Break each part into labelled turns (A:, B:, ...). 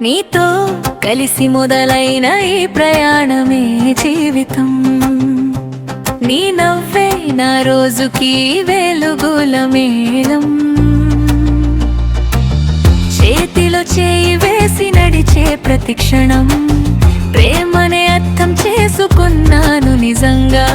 A: నీతో కలిసి మొదలైన ఈ ప్రయాణమే జీవితం. నీ నవ్వే నా రోజుకి వెలుగుల మేళం. చేతిలో చేయి వేసి నడిచే ప్రతి క్షణం ప్రేమనే అర్థం చేసుకున్నాను నిజంగా.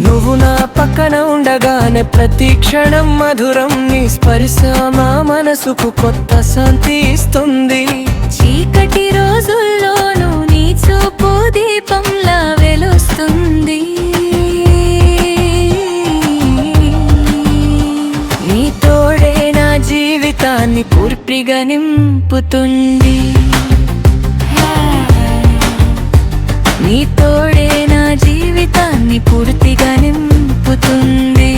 B: నువ్వు నా పక్కన ఉండగానే ప్రతి క్షణం మధురం. నీ స్పర్శ మా మనసుకు కొత్త శాంతి ఇస్తుంది.
A: చీకటి రోజుల్లోనూ నీ చూపు దీపంలా వెలుస్తుంది. నీ తోడే నా జీవితాన్ని పూర్తిగా నింపుతుంది. నీ తోడే నా జీవితాన్ని పూర్తిగా నింపుతుంది.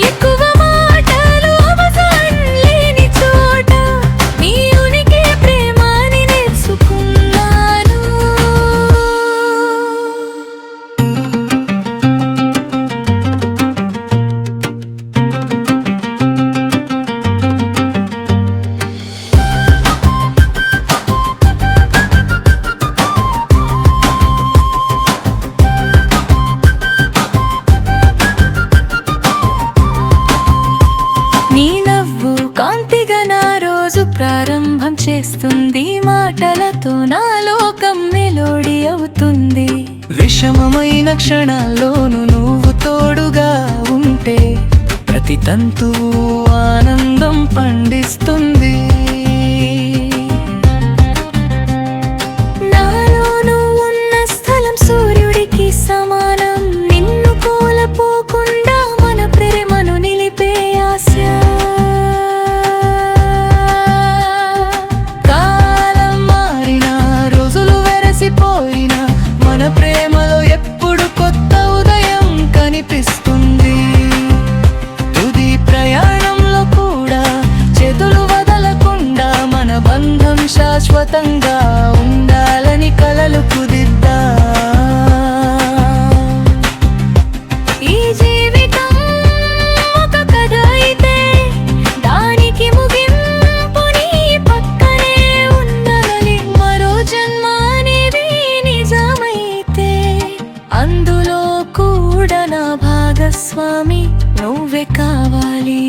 A: ఎక్కువ మాటలు అవసరం లేని చోట నీ ఉనికి ప్రేమని నేర్చుకున్నాను. నీ నవ్వు కాంతిగా నా రోజు ప్రారంభం చేస్తుంది. మాటలతో నా లోకం మెలోడీ అవుతుంది.
B: విషమమైన క్షణాల్లోనూ నువ్వు తోడుగా ఉంటే ప్రతి తంతువు ఆనందం పండిస్తుంది.
A: నాలో నువ్వు ఉన్న స్థలం సూర్యుడికి సమానం. నిన్ను కోల్పోకుండా మన ప్రేమను నిలిపే ఆశ.
B: కాలం మారినా రోజులు వెరసిపోయినా మన ప్రేమలో ఎప్పుడు కొత్త ఉదయం కనిపిస్తుంది. తుది ప్రయాణంలో కూడా చేతులు వదలకుండా మన బంధం శాశ్వతంగా ఉండాలని కలలు కుదిద్దా.
A: ఈ జీవితం ఒక కథ అయితే దానికి ముగింపు నీ పక్కనే ఉండాలి. మరో జన్మ అనేది నిజమైతే అందులో కూడా నా భాగస్వామి నువ్వే కావాలి.